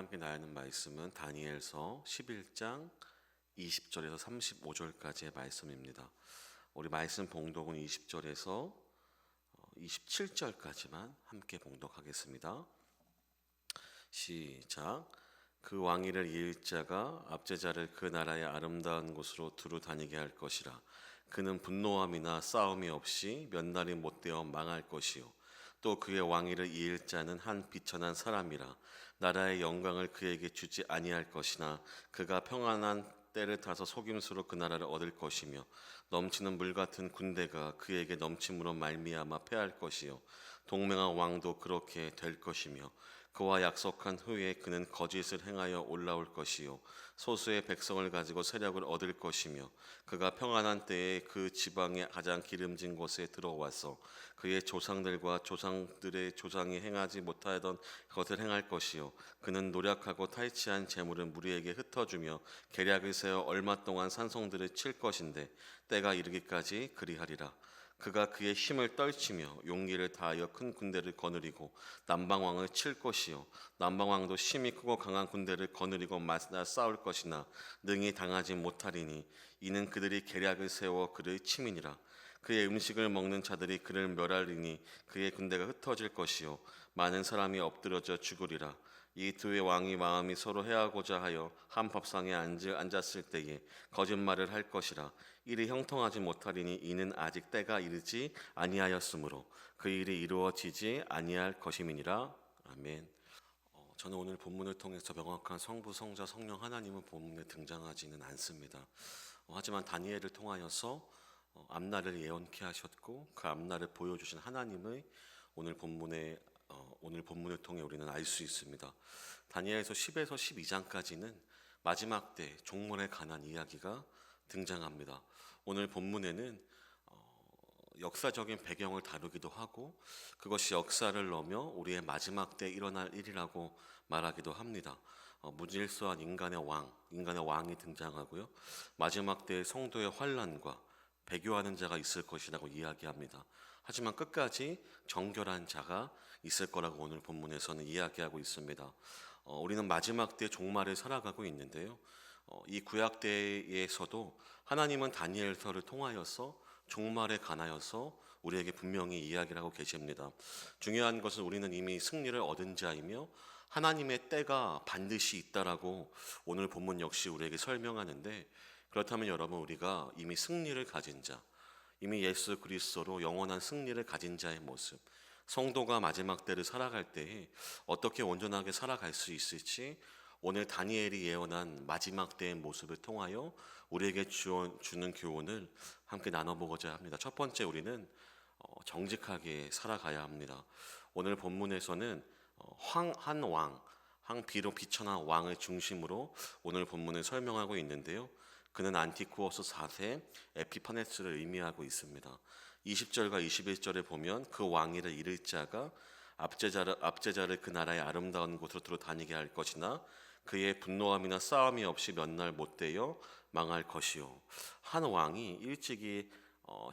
함께 나누는 말씀은 다니엘서 11장 20절에서 35절까지의 말씀입니다. 우리 말씀 봉독은 20절에서 27절까지만 함께 봉독하겠습니다. 시작. 그 왕위를 이을 자가 압제자를 그 나라의 아름다운 곳으로 두루 다니게 할 것이라. 그는 분노함이나 싸움이 없이 몇 날이 못되어 망할 것이요, 또 그의 왕위를 이을 자는 한 비천한 사람이라. 나라의 영광을 그에게 주지 아니할 것이나 그가 평안한 때를 타서 속임수로 그 나라를 얻을 것이며, 넘치는 물 같은 군대가 그에게 넘침으로 말미암아 패할 것이요, 동맹한 왕도 그렇게 될 것이며, 그와 약속한 후에 그는 거짓을 행하여 올라올 것이요, 소수의 백성을 가지고 세력을 얻을 것이며, 그가 평안한 때에 그 지방의 가장 기름진 곳에 들어와서 그의 조상들과 조상들의 조상이 행하지 못하던 것을 행할 것이요, 그는 노력하고 탈취한 재물을 무리에게 흩어주며 계략을 세워 얼마 동안 산성들을 칠 것인데 때가 이르기까지 그리하리라. 그가 그의 힘을 떨치며 용기를 다하여 큰 군대를 거느리고 남방왕을 칠 것이요, 남방왕도 힘이 크고 강한 군대를 거느리고 맞서 싸울 것이나 능히 당하지 못하리니, 이는 그들이 계략을 세워 그를 치민이라. 그의 음식을 먹는 자들이 그를 멸하리니 그의 군대가 흩어질 것이요, 많은 사람이 엎드러져 죽으리라. 이 두 왕이 마음이 서로 해하고자 하여 한 법상에 앉았을 때에 거짓말을 할 것이라. 일이 형통하지 못하리니 이는 아직 때가 이르지 아니하였으므로 그 일이 이루어지지 아니할 것임이니라. 아멘. 저는 오늘 본문을 통해서 명확한 성부, 성자, 성령 하나님은 본문에 등장하지는 않습니다. 하지만 다니엘을 통하여서 앞날을 예언케 하셨고 그 앞날을 보여주신 하나님의 오늘 본문을 통해 우리는 알 수 있습니다. 다니엘서 10에서 12장까지는 마지막 때 종말에 관한 이야기가 등장합니다. 오늘 본문에는 역사적인 배경을 다루기도 하고 그것이 역사를 넘어 우리의 마지막 때 일어날 일이라고 말하기도 합니다. 무질서한 인간의 왕이 등장하고요, 마지막 때의 성도의 환난과 배교하는 자가 있을 것이라고 이야기합니다. 하지만 끝까지 정결한 자가 있을 거라고 오늘 본문에서는 이야기하고 있습니다. 우리는 마지막 때 종말을 살아가고 있는데요, 이 구약 때에서도 하나님은 다니엘서를 통하여서 종말에 관하여서 우리에게 분명히 이야기를 하고 계십니다. 중요한 것은 우리는 이미 승리를 얻은 자이며 하나님의 때가 반드시 있다라고 오늘 본문 역시 우리에게 설명하는데, 그렇다면 여러분, 우리가 이미 승리를 가진 자, 이미 예수 그리스도로 영원한 승리를 가진 자의 모습, 성도가 마지막 때를 살아갈 때에 어떻게 온전하게 살아갈 수 있을지 오늘 다니엘이 예언한 마지막 때의 모습을 통하여 우리에게 주는 교훈을 함께 나눠보고자 합니다. 첫 번째, 우리는 정직하게 살아가야 합니다. 오늘 본문에서는 한 비록 비천한 왕을 중심으로 오늘 본문을 설명하고 있는데요, 그는 안티쿠오스 4세 에피파네스를 의미하고 있습니다. 20절과 21절에 보면 그 왕위를 이를 자가 압제자를 그 나라의 아름다운 곳으로 두루 다니게 할 것이나 그의 분노함이나 싸움이 없이 몇 날 못되어 망할 것이요. 한 왕이 일찍이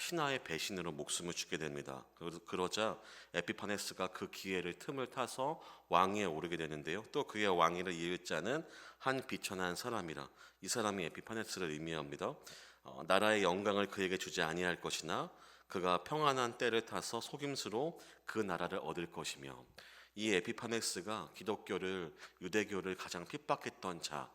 신하의 배신으로 목숨을 죽게 됩니다. 그러자 에피파네스가 그 기회를 틈을 타서 왕위에 오르게 되는데요, 또 그의 왕위를 이을 자는 한 비천한 사람이라. 이 사람이 에피파네스를 의미합니다. 나라의 영광을 그에게 주지 아니할 것이나 그가 평안한 때를 타서 속임수로 그 나라를 얻을 것이며, 이 에피파네스가 유대교를 가장 핍박했던 자,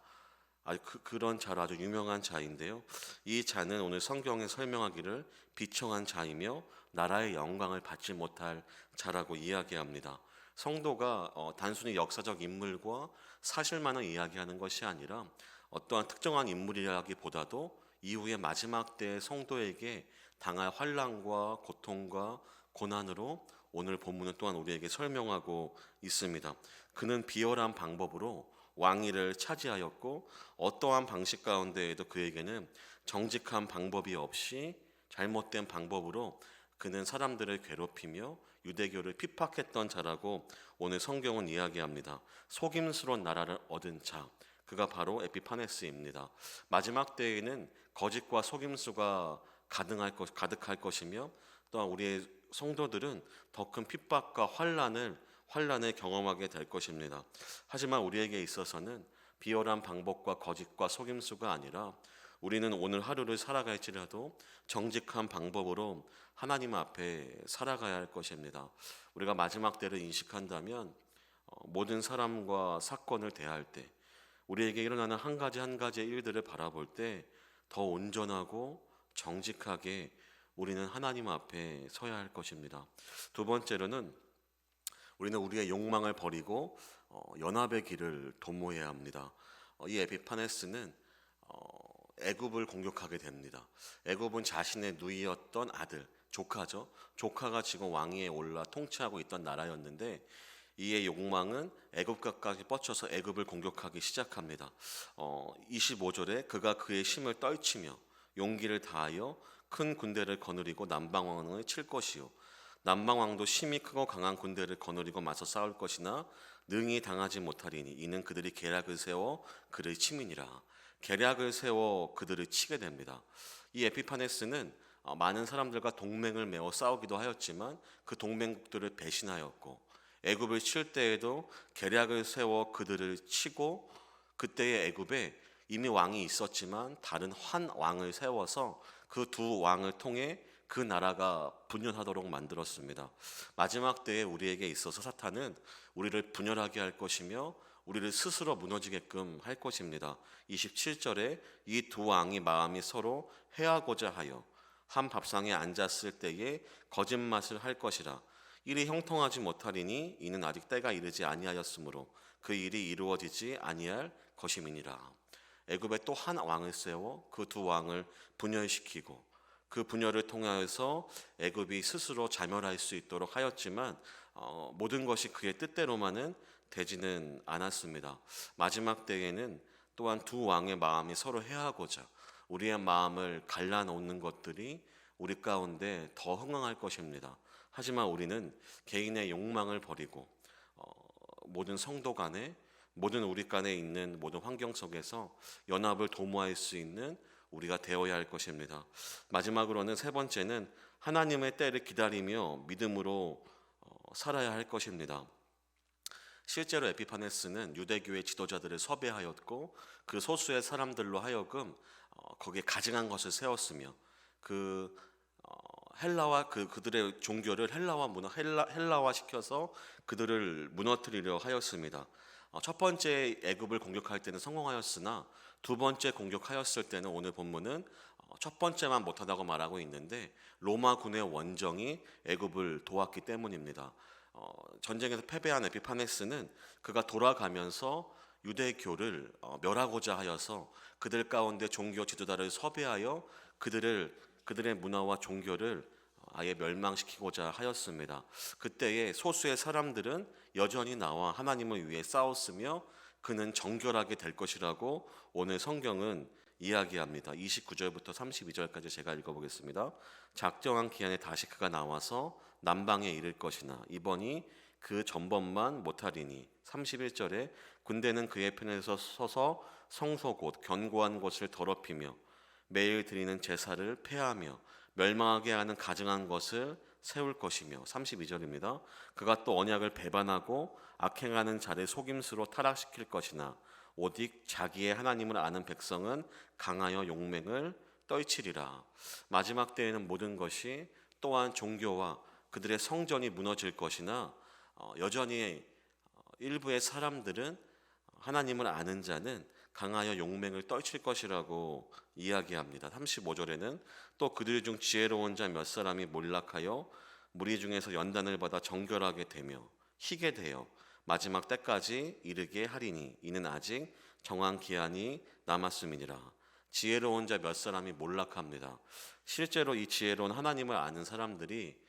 그런 자로 아주 유명한 자인데요, 이 자는 오늘 성경에 설명하기를 비천한 자이며 나라의 영광을 받지 못할 자라고 이야기합니다. 성도가 단순히 역사적 인물과 사실만을 이야기하는 것이 아니라 어떠한 특정한 인물이라기보다도 이후의 마지막 때 성도에게 당할 환난과 고통과 고난으로 오늘 본문은 또한 우리에게 설명하고 있습니다. 그는 비열한 방법으로 왕위를 차지하였고 어떠한 방식 가운데에도 그에게는 정직한 방법이 없이 잘못된 방법으로 그는 사람들을 괴롭히며 유대교를 핍박했던 자라고 오늘 성경은 이야기합니다. 속임수로 나라를 얻은 자, 그가 바로 에피파네스입니다. 마지막 때에는 거짓과 속임수가 가득할 것이며 또한 우리의 성도들은 더 큰 핍박과 환난을 환란을 경험하게 될 것입니다. 하지만 우리에게 있어서는 비열한 방법과 거짓과 속임수가 아니라 우리는 오늘 하루를 살아갈지라도 정직한 방법으로 하나님 앞에 살아가야 할 것입니다. 우리가 마지막 때를 인식한다면 모든 사람과 사건을 대할 때 우리에게 일어나는 한 가지 한 가지의 일들을 바라볼 때 더 온전하고 정직하게 우리는 하나님 앞에 서야 할 것입니다. 두 번째로는 우리는 우리의 욕망을 버리고 연합의 길을 도모해야 합니다. 이 에피파네스는 애굽을 공격하게 됩니다. 애굽은 자신의 누이였던 아들, 조카죠. 조카가 지금 왕위에 올라 통치하고 있던 나라였는데 이의 욕망은 애굽까지 뻗쳐서 애굽을 공격하기 시작합니다. 25절에 그가 그의 힘을 떨치며 용기를 다하여 큰 군대를 거느리고 남방왕을 칠 것이요 남방왕도 힘이 크고 강한 군대를 거느리고 맞서 싸울 것이나 능히 당하지 못하리니 이는 그들이 계략을 세워 그를 치민이라. 계략을 세워 그들을 치게 됩니다. 이 에피파네스는 많은 사람들과 동맹을 맺어 싸우기도 하였지만 그 동맹국들을 배신하였고 애굽을 칠 때에도 계략을 세워 그들을 치고 그때의 애굽에 이미 왕이 있었지만 다른 환 왕을 세워서 그 두 왕을 통해 그 나라가 분열하도록 만들었습니다. 마지막 때에 우리에게 있어서 사탄은 우리를 분열하게 할 것이며 우리를 스스로 무너지게끔 할 것입니다. 27절에 이 두 왕이 마음이 서로 해하고자 하여 한 밥상에 앉았을 때에 거짓말을 할 것이라. 일이 형통하지 못하리니 이는 아직 때가 이르지 아니하였으므로 그 일이 이루어지지 아니할 것임이니라. 애굽에 또 한 왕을 세워 그 두 왕을 분열시키고 그 분열을 통하여서 애굽이 스스로 자멸할 수 있도록 하였지만 모든 것이 그의 뜻대로만은 되지는 않았습니다. 마지막 때에는 또한 두 왕의 마음이 서로 해하고자 우리의 마음을 갈라놓는 것들이 우리 가운데 더 흥황할 것입니다. 하지만 우리는 개인의 욕망을 버리고 모든 성도 간에 모든 우리 간에 있는 모든 환경 속에서 연합을 도모할 수 있는 우리가 되어야 할 것입니다. 마지막으로는 세 번째는 하나님의 때를 기다리며 믿음으로 살아야 할 것입니다. 실제로 에피파네스는 유대교의 지도자들을 섭외하였고 그 소수의 사람들로 하여금 거기에 가증한 것을 세웠으며 그 헬라와 그들의 종교를 헬라화 시켜서 그들을 무너뜨리려 하였습니다. 첫 번째 애굽을 공격할 때는 성공하였으나 두 번째 공격하였을 때는 오늘 본문은 첫 번째만 못하다고 말하고 있는데 로마군의 원정이 애굽을 도왔기 때문입니다. 전쟁에서 패배한 에피파네스는 그가 돌아가면서 유대교를 멸하고자 하여서 그들 가운데 종교 지도자를 섭외하여 그들의 문화와 종교를 아예 멸망시키고자 하였습니다. 그때의 소수의 사람들은 여전히 나와 하나님을 위해 싸웠으며 그는 정결하게 될 것이라고 오늘 성경은 이야기합니다. 29절부터 32절까지 제가 읽어보겠습니다. 작정한 기한에 다시 그가 나와서 남방에 이를 것이나 이번이 그 전번만 못하리니 31절에 군대는 그의 편에서 서서 성소 곧 견고한 곳을 더럽히며 매일 드리는 제사를 폐하며 멸망하게 하는 가증한 것을 세울 것이며 32절입니다. 그가 또 언약을 배반하고 악행하는 자를 속임수로 타락시킬 것이나 오직 자기의 하나님을 아는 백성은 강하여 용맹을 떨치리라. 마지막 때에는 모든 것이 또한 종교와 그들의 성전이 무너질 것이나 여전히 일부의 사람들은 하나님을 아는 자는 강하여 용맹을 떨칠 것이라고 이야기합니다. 35절에는 또 그들 중 지혜로운 자 몇 사람이 몰락하여 무리 중에서 연단을 받아 정결하게 되며 희게 되어 마지막 때까지 이르게 하리니 이는 아직 정한 기한이 남았음이니라. 지혜로운 자 몇 사람이 몰락합니다. 실제로 이 지혜로운 하나님을 아는 사람들이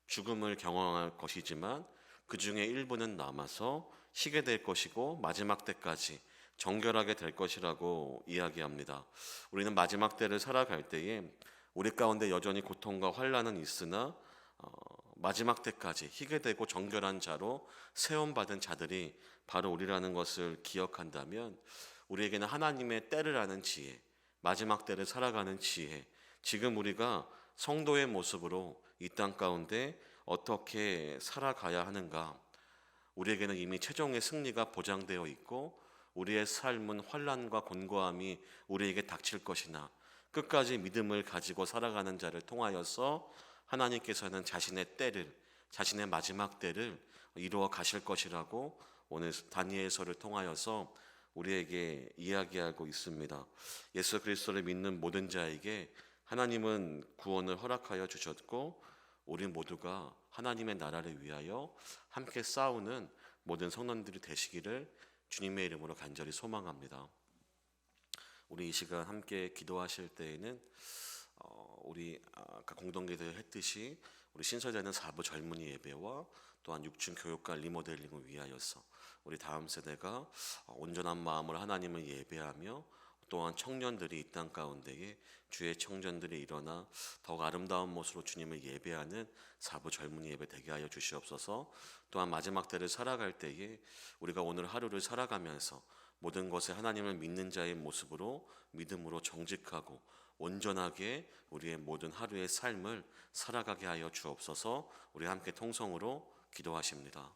죽음을 경험할 것이지만 그 중에 일부는 남아서 희게 될 것이고 마지막 때까지 정결하게 될 것이라고 이야기합니다. 우리는 마지막 때를 살아갈 때에 우리 가운데 여전히 고통과 환난은 있으나 마지막 때까지 희게 되고 정결한 자로 세움받은 자들이 바로 우리라는 것을 기억한다면 우리에게는 하나님의 때를 아는 지혜, 마지막 때를 살아가는 지혜, 지금 우리가 성도의 모습으로 이 땅 가운데 어떻게 살아가야 하는가, 우리에게는 이미 최종의 승리가 보장되어 있고 우리의 삶은 환난과 곤고함이 우리에게 닥칠 것이나 끝까지 믿음을 가지고 살아가는 자를 통하여서 하나님께서는 자신의 마지막 때를 이루어 가실 것이라고 오늘 다니엘서를 통하여서 우리에게 이야기하고 있습니다. 예수 그리스도를 믿는 모든 자에게 하나님은 구원을 허락하여 주셨고 우리 모두가 하나님의 나라를 위하여 함께 싸우는 모든 성도들이 되시기를 주님의 이름으로 간절히 소망합니다. 우리 이 시간 함께 기도하실 때에는 우리 아까 공동기도 했듯이 우리 신설되는 4부 젊은이 예배와 또한 육중 교육과 리모델링을 위하여서 우리 다음 세대가 온전한 마음으로 하나님을 예배하며 또한 청년들이 이 땅 가운데에 주의 청년들이 일어나 더욱 아름다운 모습으로 주님을 예배하는 4부 젊은이 예배 되게 하여 주시옵소서. 또한 마지막 때를 살아갈 때에 우리가 오늘 하루를 살아가면서 모든 것에 하나님을 믿는 자의 모습으로 믿음으로 정직하고 온전하게 우리의 모든 하루의 삶을 살아가게 하여 주옵소서. 우리 함께 통성으로 기도하십니다.